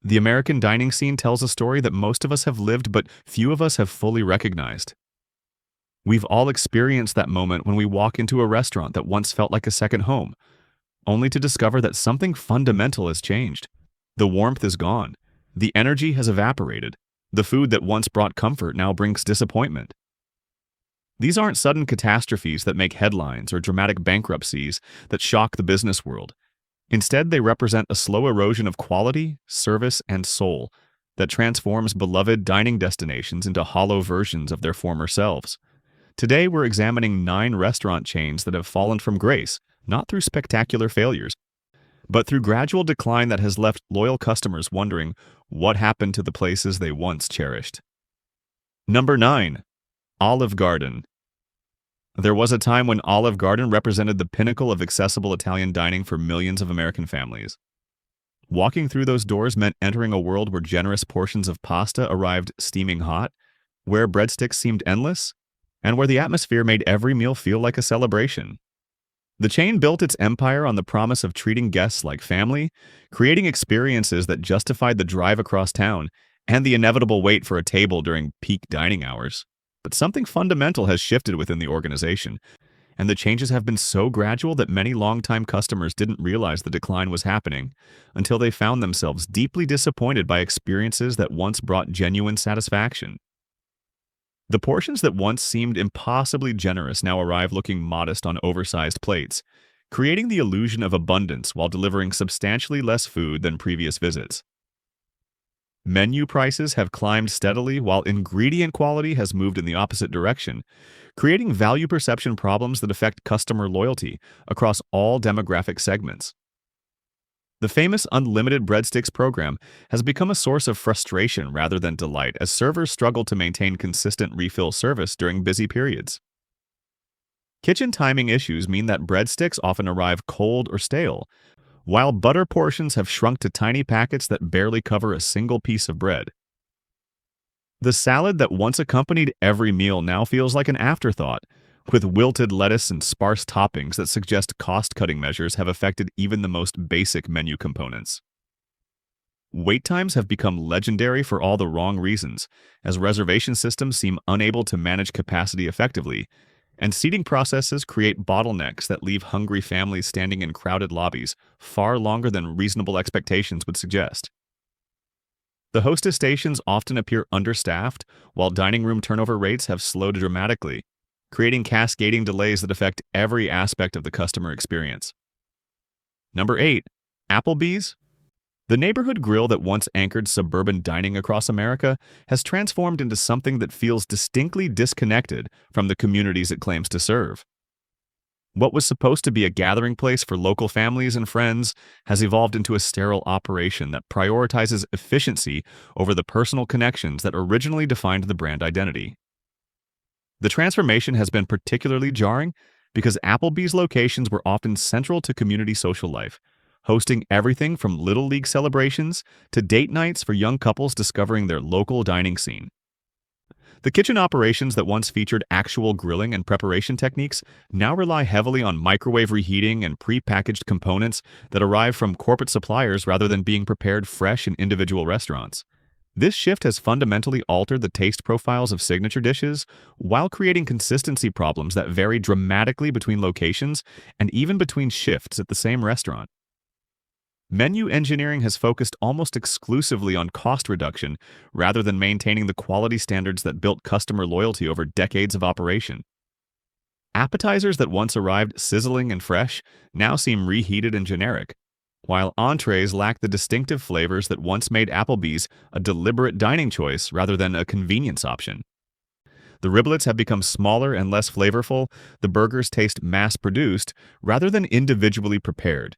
The American dining scene tells a story that most of us have lived, but few of us have fully recognized. We've all experienced that moment when we walk into a restaurant that once felt like a second home, only to discover that something fundamental has changed. The warmth is gone. The energy has evaporated. The food that once brought comfort now brings disappointment. These aren't sudden catastrophes that make headlines or dramatic bankruptcies that shock the business world. Instead, they represent a slow erosion of quality, service, and soul that transforms beloved dining destinations into hollow versions of their former selves. Today, we're examining 9 restaurant chains that have fallen from grace, not through spectacular failures, but through gradual decline that has left loyal customers wondering what happened to the places they once cherished. Number 9. Olive Garden. There was a time when Olive Garden represented the pinnacle of accessible Italian dining for millions of American families. Walking through those doors meant entering a world where generous portions of pasta arrived steaming hot, where breadsticks seemed endless, and where the atmosphere made every meal feel like a celebration. The chain built its empire on the promise of treating guests like family, creating experiences that justified the drive across town and the inevitable wait for a table during peak dining hours. But something fundamental has shifted within the organization, and the changes have been so gradual that many longtime customers didn't realize the decline was happening until they found themselves deeply disappointed by experiences that once brought genuine satisfaction. The portions that once seemed impossibly generous now arrive looking modest on oversized plates, creating the illusion of abundance while delivering substantially less food than previous visits. Menu prices have climbed steadily while ingredient quality has moved in the opposite direction, creating value perception problems that affect customer loyalty across all demographic segments. The famous unlimited breadsticks program has become a source of frustration rather than delight as servers struggle to maintain consistent refill service during busy periods. Kitchen timing issues mean that breadsticks often arrive cold or stale, while butter portions have shrunk to tiny packets that barely cover a single piece of bread. The salad that once accompanied every meal now feels like an afterthought, with wilted lettuce and sparse toppings that suggest cost-cutting measures have affected even the most basic menu components. Wait times have become legendary for all the wrong reasons, as reservation systems seem unable to manage capacity effectively, and seating processes create bottlenecks that leave hungry families standing in crowded lobbies far longer than reasonable expectations would suggest. The hostess stations often appear understaffed, while dining room turnover rates have slowed dramatically, creating cascading delays that affect every aspect of the customer experience. Number 8. Applebee's. The neighborhood grill that once anchored suburban dining across America has transformed into something that feels distinctly disconnected from the communities it claims to serve. What was supposed to be a gathering place for local families and friends has evolved into a sterile operation that prioritizes efficiency over the personal connections that originally defined the brand identity. The transformation has been particularly jarring because Applebee's locations were often central to community social life, hosting everything from Little League celebrations to date nights for young couples discovering their local dining scene. The kitchen operations that once featured actual grilling and preparation techniques now rely heavily on microwave reheating and pre-packaged components that arrive from corporate suppliers rather than being prepared fresh in individual restaurants. This shift has fundamentally altered the taste profiles of signature dishes while creating consistency problems that vary dramatically between locations and even between shifts at the same restaurant. Menu engineering has focused almost exclusively on cost reduction rather than maintaining the quality standards that built customer loyalty over decades of operation. Appetizers that once arrived sizzling and fresh now seem reheated and generic, while entrees lack the distinctive flavors that once made Applebee's a deliberate dining choice rather than a convenience option. The riblets have become smaller and less flavorful, the burgers taste mass-produced rather than individually prepared,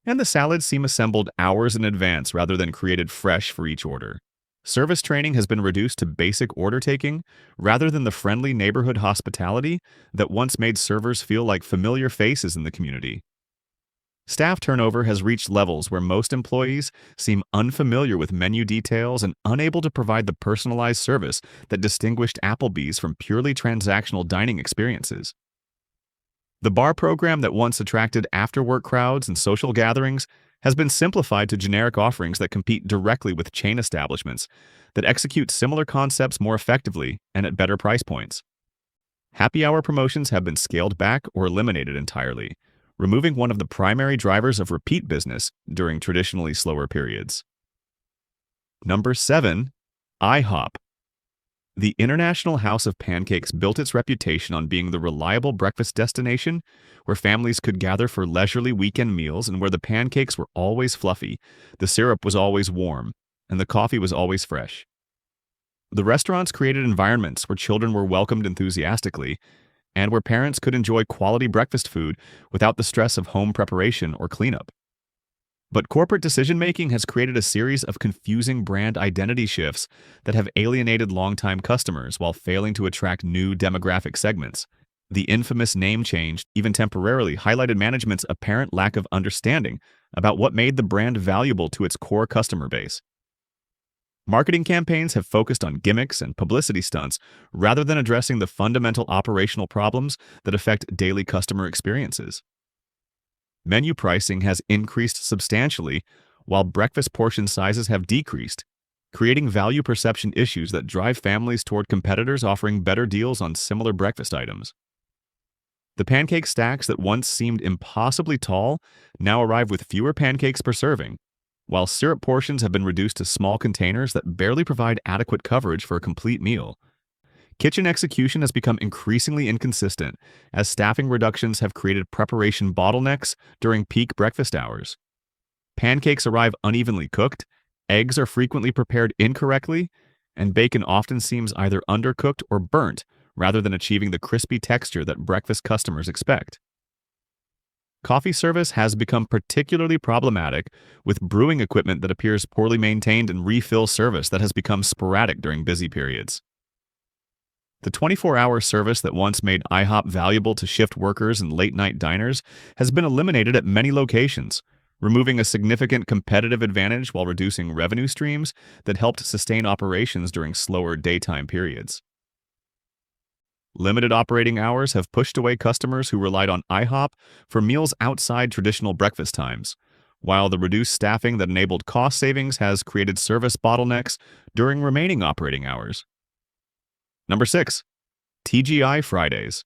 and the salads seem assembled hours in advance rather than created fresh for each order. Service training has been reduced to basic order taking rather than the friendly neighborhood hospitality that once made servers feel like familiar faces in the community. Staff turnover has reached levels where most employees seem unfamiliar with menu details and unable to provide the personalized service that distinguished Applebee's from purely transactional dining experiences. The bar program that once attracted after-work crowds and social gatherings has been simplified to generic offerings that compete directly with chain establishments that execute similar concepts more effectively and at better price points. Happy hour promotions have been scaled back or eliminated entirely, removing one of the primary drivers of repeat business during traditionally slower periods. Number 7. IHOP. The International House of Pancakes built its reputation on being the reliable breakfast destination where families could gather for leisurely weekend meals and where the pancakes were always fluffy, the syrup was always warm, and the coffee was always fresh. The restaurants created environments where children were welcomed enthusiastically and where parents could enjoy quality breakfast food without the stress of home preparation or cleanup. But corporate decision-making has created a series of confusing brand identity shifts that have alienated longtime customers while failing to attract new demographic segments. The infamous name change even temporarily highlighted management's apparent lack of understanding about what made the brand valuable to its core customer base. Marketing campaigns have focused on gimmicks and publicity stunts rather than addressing the fundamental operational problems that affect daily customer experiences. Menu pricing has increased substantially, while breakfast portion sizes have decreased, creating value perception issues that drive families toward competitors offering better deals on similar breakfast items. The pancake stacks that once seemed impossibly tall now arrive with fewer pancakes per serving, while syrup portions have been reduced to small containers that barely provide adequate coverage for a complete meal. Kitchen execution has become increasingly inconsistent as staffing reductions have created preparation bottlenecks during peak breakfast hours. Pancakes arrive unevenly cooked, eggs are frequently prepared incorrectly, and bacon often seems either undercooked or burnt rather than achieving the crispy texture that breakfast customers expect. Coffee service has become particularly problematic, with brewing equipment that appears poorly maintained and refill service that has become sporadic during busy periods. The 24-hour service that once made IHOP valuable to shift workers and late-night diners has been eliminated at many locations, removing a significant competitive advantage while reducing revenue streams that helped sustain operations during slower daytime periods. Limited operating hours have pushed away customers who relied on IHOP for meals outside traditional breakfast times, while the reduced staffing that enabled cost savings has created service bottlenecks during remaining operating hours. Number 6. TGI Fridays.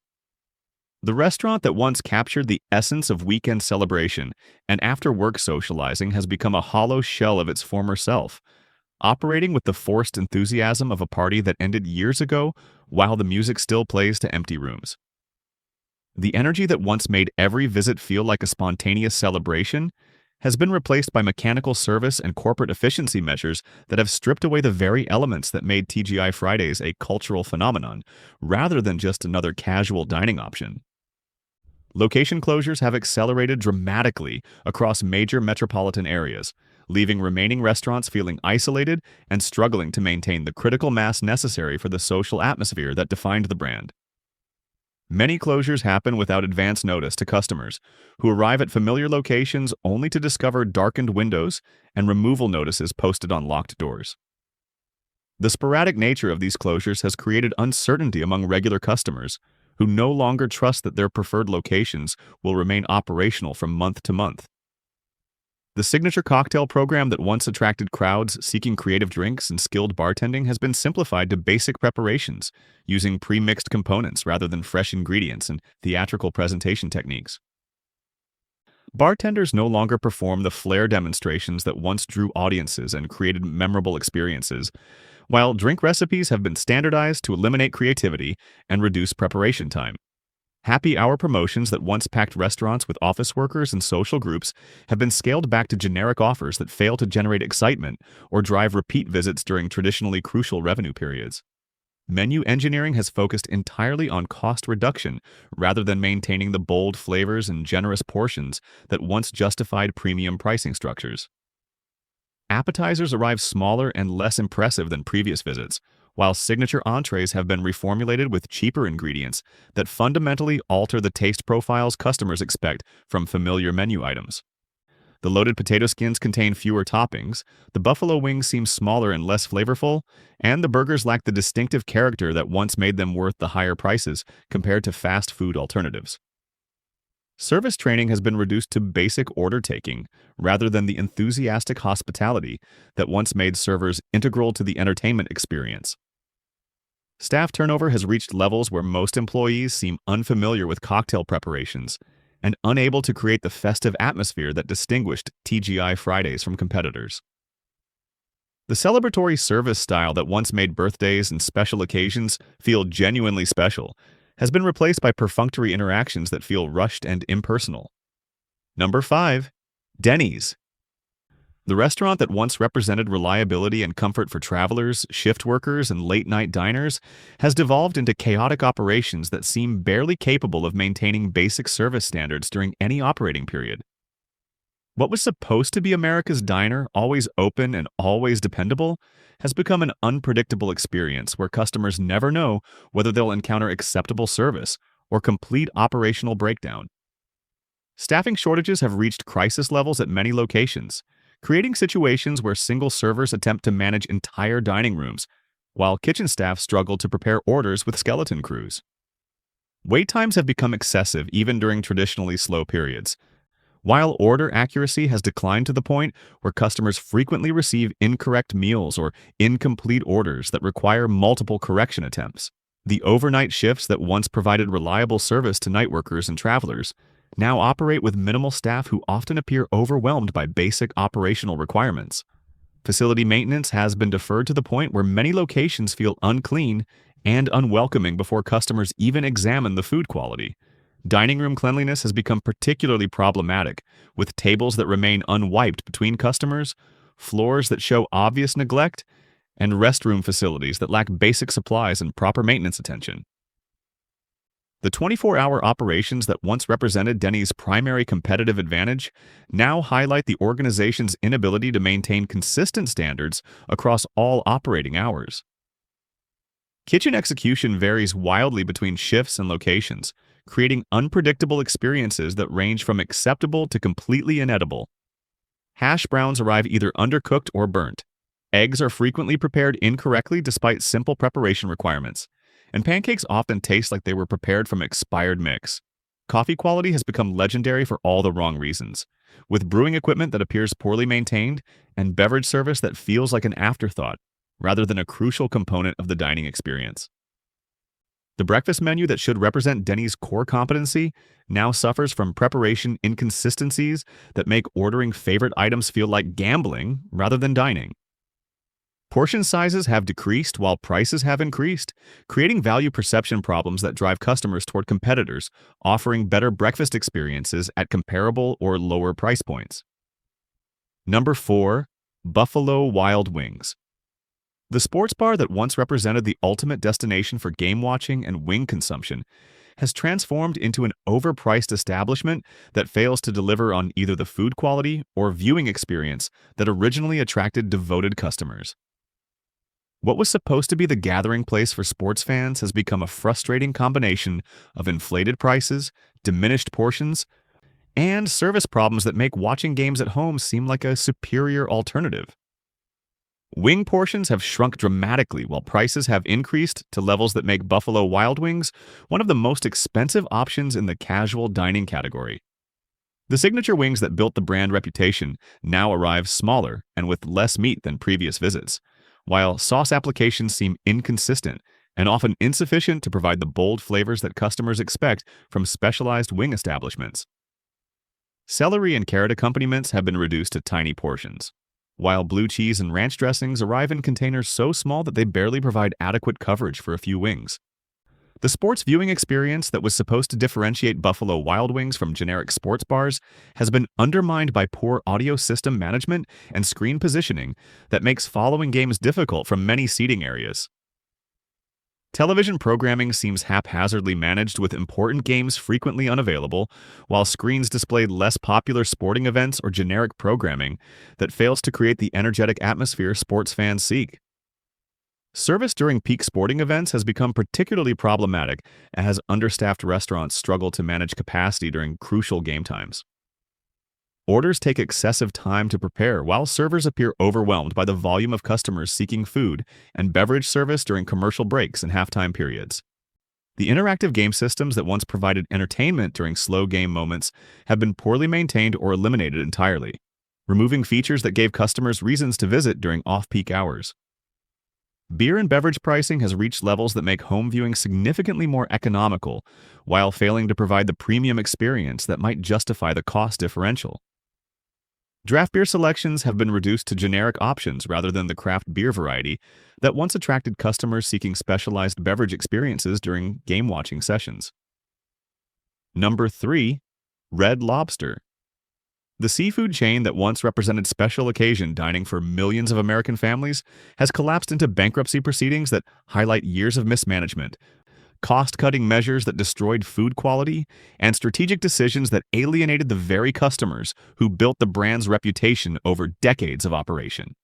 The restaurant that once captured the essence of weekend celebration and after-work socializing has become a hollow shell of its former self, operating with the forced enthusiasm of a party that ended years ago while the music still plays to empty rooms. The energy that once made every visit feel like a spontaneous celebration has been replaced by mechanical service and corporate efficiency measures that have stripped away the very elements that made TGI Fridays a cultural phenomenon, rather than just another casual dining option. Location closures have accelerated dramatically across major metropolitan areas, leaving remaining restaurants feeling isolated and struggling to maintain the critical mass necessary for the social atmosphere that defined the brand. Many closures happen without advance notice to customers, who arrive at familiar locations only to discover darkened windows and removal notices posted on locked doors. The sporadic nature of these closures has created uncertainty among regular customers, who no longer trust that their preferred locations will remain operational from month to month. The signature cocktail program that once attracted crowds seeking creative drinks and skilled bartending has been simplified to basic preparations, using pre-mixed components rather than fresh ingredients and theatrical presentation techniques. Bartenders no longer perform the flair demonstrations that once drew audiences and created memorable experiences, while drink recipes have been standardized to eliminate creativity and reduce preparation time. Happy hour promotions that once packed restaurants with office workers and social groups have been scaled back to generic offers that fail to generate excitement or drive repeat visits during traditionally crucial revenue periods. Menu engineering has focused entirely on cost reduction rather than maintaining the bold flavors and generous portions that once justified premium pricing structures. Appetizers arrive smaller and less impressive than previous visits, while signature entrees have been reformulated with cheaper ingredients that fundamentally alter the taste profiles customers expect from familiar menu items. The loaded potato skins contain fewer toppings, the buffalo wings seem smaller and less flavorful, and the burgers lack the distinctive character that once made them worth the higher prices compared to fast food alternatives. Service training has been reduced to basic order taking rather than the enthusiastic hospitality that once made servers integral to the entertainment experience. Staff turnover has reached levels where most employees seem unfamiliar with cocktail preparations and unable to create the festive atmosphere that distinguished TGI Fridays from competitors. The celebratory service style that once made birthdays and special occasions feel genuinely special has been replaced by perfunctory interactions that feel rushed and impersonal. Number 5. Denny's. The restaurant that once represented reliability and comfort for travelers, shift workers, and late-night diners has devolved into chaotic operations that seem barely capable of maintaining basic service standards during any operating period. What was supposed to be America's diner, always open and always dependable, has become an unpredictable experience where customers never know whether they'll encounter acceptable service or complete operational breakdown. Staffing shortages have reached crisis levels at many locations, creating situations where single servers attempt to manage entire dining rooms, while kitchen staff struggle to prepare orders with skeleton crews. Wait times have become excessive even during traditionally slow periods, while order accuracy has declined to the point where customers frequently receive incorrect meals or incomplete orders that require multiple correction attempts. The overnight shifts that once provided reliable service to night workers and travelers now operate with minimal staff who often appear overwhelmed by basic operational requirements. Facility maintenance has been deferred to the point where many locations feel unclean and unwelcoming before customers even examine the food quality. Dining room cleanliness has become particularly problematic, with tables that remain unwiped between customers, floors that show obvious neglect, and restroom facilities that lack basic supplies and proper maintenance attention. The 24-hour operations that once represented Denny's primary competitive advantage now highlight the organization's inability to maintain consistent standards across all operating hours. Kitchen execution varies wildly between shifts and locations, creating unpredictable experiences that range from acceptable to completely inedible. Hash browns arrive either undercooked or burnt. Eggs are frequently prepared incorrectly despite simple preparation requirements, and pancakes often taste like they were prepared from expired mix. Coffee quality has become legendary for all the wrong reasons, with brewing equipment that appears poorly maintained and beverage service that feels like an afterthought rather than a crucial component of the dining experience. The breakfast menu that should represent Denny's core competency now suffers from preparation inconsistencies that make ordering favorite items feel like gambling rather than dining. Portion sizes have decreased while prices have increased, creating value perception problems that drive customers toward competitors offering better breakfast experiences at comparable or lower price points. Number 4. Buffalo Wild Wings. The sports bar that once represented the ultimate destination for game watching and wing consumption has transformed into an overpriced establishment that fails to deliver on either the food quality or viewing experience that originally attracted devoted customers. What was supposed to be the gathering place for sports fans has become a frustrating combination of inflated prices, diminished portions, and service problems that make watching games at home seem like a superior alternative. Wing portions have shrunk dramatically while prices have increased to levels that make Buffalo Wild Wings one of the most expensive options in the casual dining category. The signature wings that built the brand reputation now arrive smaller and with less meat than previous visits, while sauce applications seem inconsistent and often insufficient to provide the bold flavors that customers expect from specialized wing establishments. Celery and carrot accompaniments have been reduced to tiny portions, while blue cheese and ranch dressings arrive in containers so small that they barely provide adequate coverage for a few wings. The sports viewing experience that was supposed to differentiate Buffalo Wild Wings from generic sports bars has been undermined by poor audio system management and screen positioning that makes following games difficult from many seating areas. Television programming seems haphazardly managed with important games frequently unavailable, while screens display less popular sporting events or generic programming that fails to create the energetic atmosphere sports fans seek. Service during peak sporting events has become particularly problematic as understaffed restaurants struggle to manage capacity during crucial game times. Orders take excessive time to prepare, while servers appear overwhelmed by the volume of customers seeking food and beverage service during commercial breaks and halftime periods. The interactive game systems that once provided entertainment during slow game moments have been poorly maintained or eliminated entirely, removing features that gave customers reasons to visit during off-peak hours. Beer and beverage pricing has reached levels that make home viewing significantly more economical, while failing to provide the premium experience that might justify the cost differential. Draft beer selections have been reduced to generic options rather than the craft beer variety that once attracted customers seeking specialized beverage experiences during game-watching sessions. Number 3. Red Lobster. The seafood chain that once represented special occasion dining for millions of American families has collapsed into bankruptcy proceedings that highlight years of mismanagement, cost-cutting measures that destroyed food quality, and strategic decisions that alienated the very customers who built the brand's reputation over decades of operation.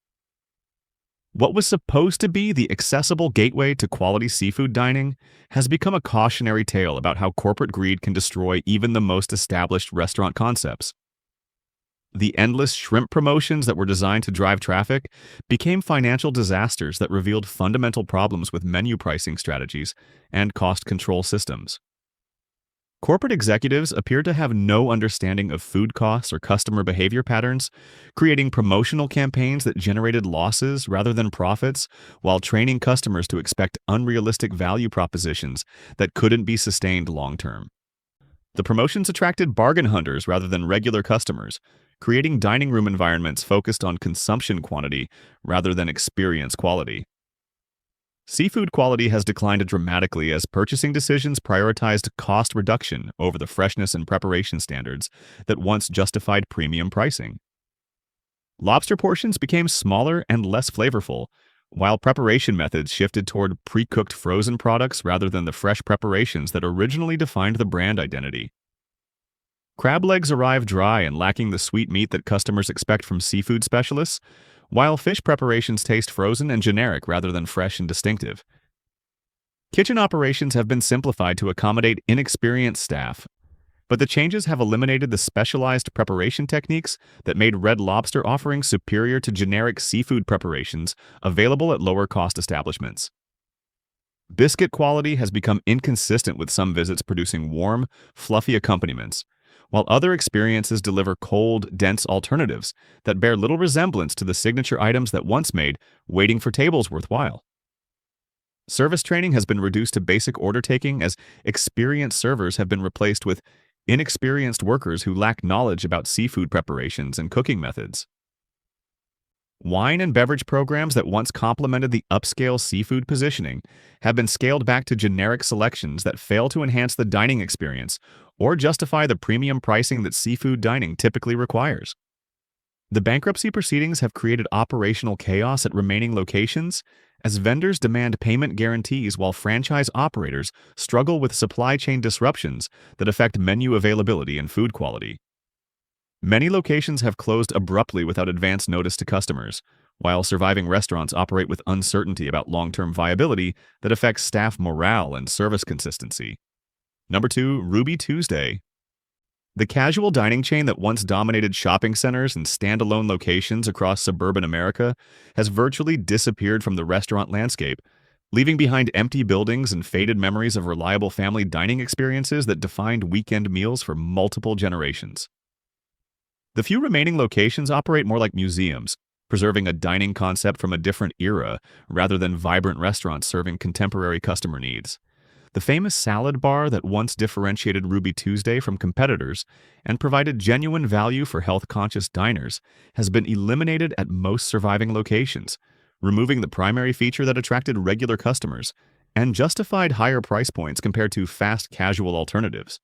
What was supposed to be the accessible gateway to quality seafood dining has become a cautionary tale about how corporate greed can destroy even the most established restaurant concepts. The endless shrimp promotions that were designed to drive traffic became financial disasters that revealed fundamental problems with menu pricing strategies and cost control systems. Corporate executives appear to have no understanding of food costs or customer behavior patterns, creating promotional campaigns that generated losses rather than profits, while training customers to expect unrealistic value propositions that couldn't be sustained long-term. The promotions attracted bargain hunters rather than regular customers, creating dining room environments focused on consumption quantity rather than experience quality. Seafood quality has declined dramatically as purchasing decisions prioritized cost reduction over the freshness and preparation standards that once justified premium pricing. Lobster portions became smaller and less flavorful, while preparation methods shifted toward pre-cooked frozen products rather than the fresh preparations that originally defined the brand identity. Crab legs arrive dry and lacking the sweet meat that customers expect from seafood specialists, while fish preparations taste frozen and generic rather than fresh and distinctive. Kitchen operations have been simplified to accommodate inexperienced staff, but the changes have eliminated the specialized preparation techniques that made Red Lobster offerings superior to generic seafood preparations available at lower-cost establishments. Biscuit quality has become inconsistent, with some visits producing warm, fluffy accompaniments, while other experiences deliver cold, dense alternatives that bear little resemblance to the signature items that once made waiting for tables worthwhile. Service training has been reduced to basic order taking as experienced servers have been replaced with inexperienced workers who lack knowledge about seafood preparations and cooking methods. Wine and beverage programs that once complemented the upscale seafood positioning have been scaled back to generic selections that fail to enhance the dining experience or justify the premium pricing that seafood dining typically requires. The bankruptcy proceedings have created operational chaos at remaining locations as vendors demand payment guarantees while franchise operators struggle with supply chain disruptions that affect menu availability and food quality. Many locations have closed abruptly without advance notice to customers, while surviving restaurants operate with uncertainty about long-term viability that affects staff morale and service consistency. Number 2, Ruby Tuesday. The casual dining chain that once dominated shopping centers and standalone locations across suburban America has virtually disappeared from the restaurant landscape, leaving behind empty buildings and faded memories of reliable family dining experiences that defined weekend meals for multiple generations. The few remaining locations operate more like museums, preserving a dining concept from a different era rather than vibrant restaurants serving contemporary customer needs. The famous salad bar that once differentiated Ruby Tuesday from competitors and provided genuine value for health-conscious diners has been eliminated at most surviving locations, removing the primary feature that attracted regular customers and justified higher price points compared to fast casual alternatives.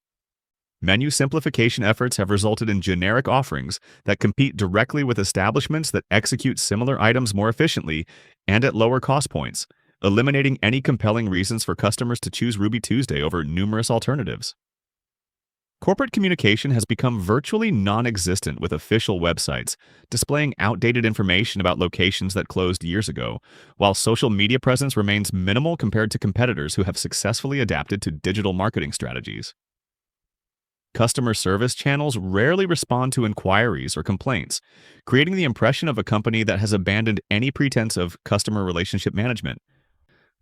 Menu simplification efforts have resulted in generic offerings that compete directly with establishments that execute similar items more efficiently and at lower cost points, eliminating any compelling reasons for customers to choose Ruby Tuesday over numerous alternatives. Corporate communication has become virtually non-existent, with official websites displaying outdated information about locations that closed years ago, while social media presence remains minimal compared to competitors who have successfully adapted to digital marketing strategies. Customer service channels rarely respond to inquiries or complaints, creating the impression of a company that has abandoned any pretense of customer relationship management.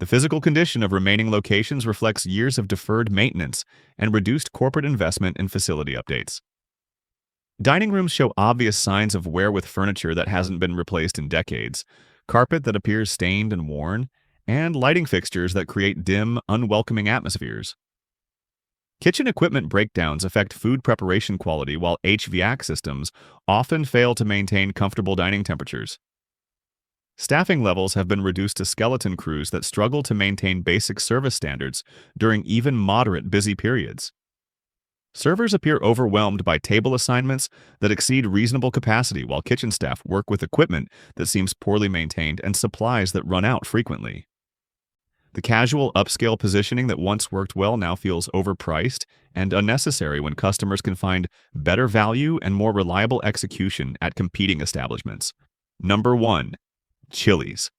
The physical condition of remaining locations reflects years of deferred maintenance and reduced corporate investment in facility updates. Dining rooms show obvious signs of wear with furniture that hasn't been replaced in decades, carpet that appears stained and worn, and lighting fixtures that create dim, unwelcoming atmospheres. Kitchen equipment breakdowns affect food preparation quality, while HVAC systems often fail to maintain comfortable dining temperatures. Staffing levels have been reduced to skeleton crews that struggle to maintain basic service standards during even moderate busy periods. Servers appear overwhelmed by table assignments that exceed reasonable capacity, while kitchen staff work with equipment that seems poorly maintained and supplies that run out frequently. The casual upscale positioning that once worked well now feels overpriced and unnecessary when customers can find better value and more reliable execution at competing establishments. Number 1. Chili's.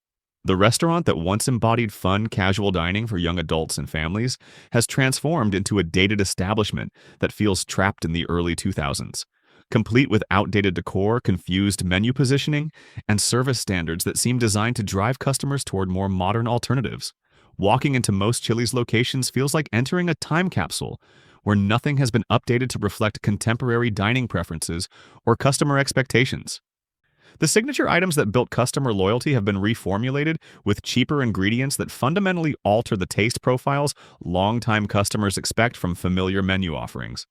The restaurant that once embodied fun, casual dining for young adults and families has transformed into a dated establishment that feels trapped in the early 2000s, complete with outdated decor, confused menu positioning, and service standards that seem designed to drive customers toward more modern alternatives. Walking into most Chili's locations feels like entering a time capsule where nothing has been updated to reflect contemporary dining preferences or customer expectations. The signature items that built customer loyalty have been reformulated with cheaper ingredients that fundamentally alter the taste profiles longtime customers expect from familiar menu offerings.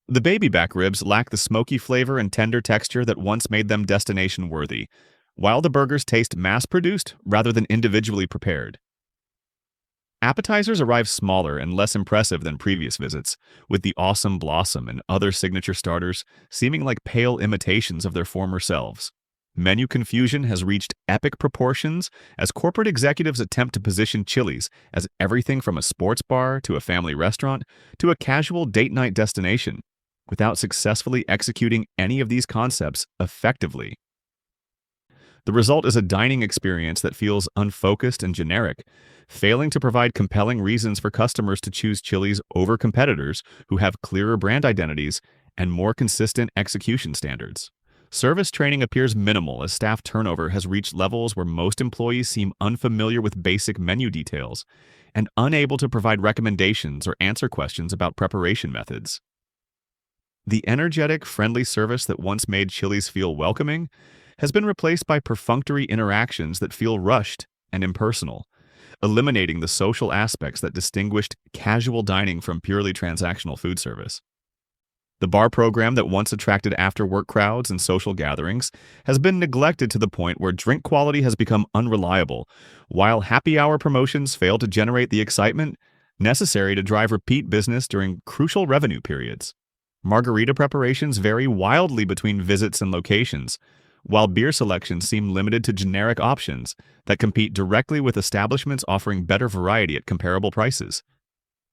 The baby back ribs lack the smoky flavor and tender texture that once made them destination worthy, while the burgers taste mass-produced rather than individually prepared. Appetizers arrive smaller and less impressive than previous visits, with the Awesome Blossom and other signature starters seeming like pale imitations of their former selves. Menu confusion has reached epic proportions as corporate executives attempt to position Chili's as everything from a sports bar to a family restaurant to a casual date-night destination, without successfully executing any of these concepts effectively. The result is a dining experience that feels unfocused and generic, failing to provide compelling reasons for customers to choose Chili's over competitors who have clearer brand identities and more consistent execution standards. Service training appears minimal as staff turnover has reached levels where most employees seem unfamiliar with basic menu details and unable to provide recommendations or answer questions about preparation methods. The energetic, friendly service that once made Chili's feel welcoming has been replaced by perfunctory interactions that feel rushed and impersonal, eliminating the social aspects that distinguished casual dining from purely transactional food service. The bar program that once attracted after-work crowds and social gatherings has been neglected to the point where drink quality has become unreliable, while happy hour promotions fail to generate the excitement necessary to drive repeat business during crucial revenue periods. Margarita preparations vary wildly between visits and locations, while beer selections seem limited to generic options that compete directly with establishments offering better variety at comparable prices.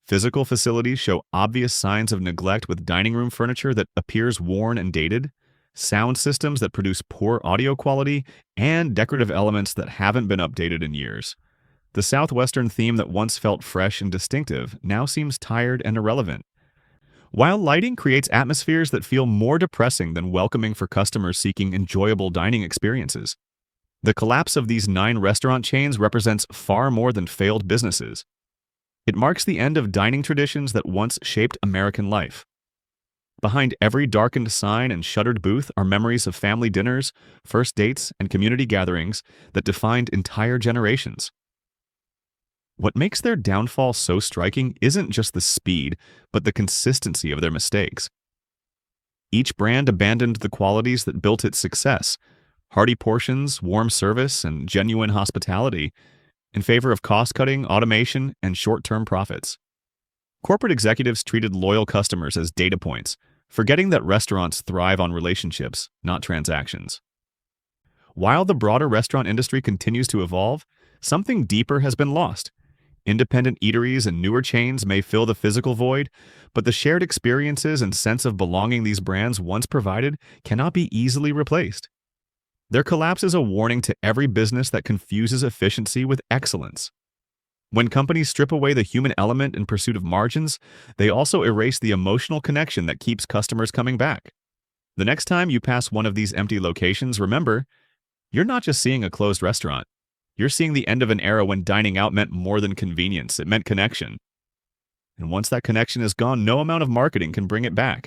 Physical facilities show obvious signs of neglect with dining room furniture that appears worn and dated, sound systems that produce poor audio quality, and decorative elements that haven't been updated in years. The Southwestern theme that once felt fresh and distinctive now seems tired and irrelevant, while lighting creates atmospheres that feel more depressing than welcoming for customers seeking enjoyable dining experiences. The collapse of these 9 restaurant chains represents far more than failed businesses. It marks the end of dining traditions that once shaped American life. Behind every darkened sign and shuttered booth are memories of family dinners, first dates, and community gatherings that defined entire generations. What makes their downfall so striking isn't just the speed, but the consistency of their mistakes. Each brand abandoned the qualities that built its success: hearty portions, warm service, and genuine hospitality, in favor of cost-cutting, automation, and short-term profits. Corporate executives treated loyal customers as data points, forgetting that restaurants thrive on relationships, not transactions. While the broader restaurant industry continues to evolve, something deeper has been lost. Independent eateries and newer chains may fill the physical void, but the shared experiences and sense of belonging these brands once provided cannot be easily replaced. Their collapse is a warning to every business that confuses efficiency with excellence. When companies strip away the human element in pursuit of margins, they also erase the emotional connection that keeps customers coming back. The next time you pass one of these empty locations, remember, you're not just seeing a closed restaurant. You're seeing the end of an era when dining out meant more than convenience, it meant connection. And once that connection is gone, no amount of marketing can bring it back.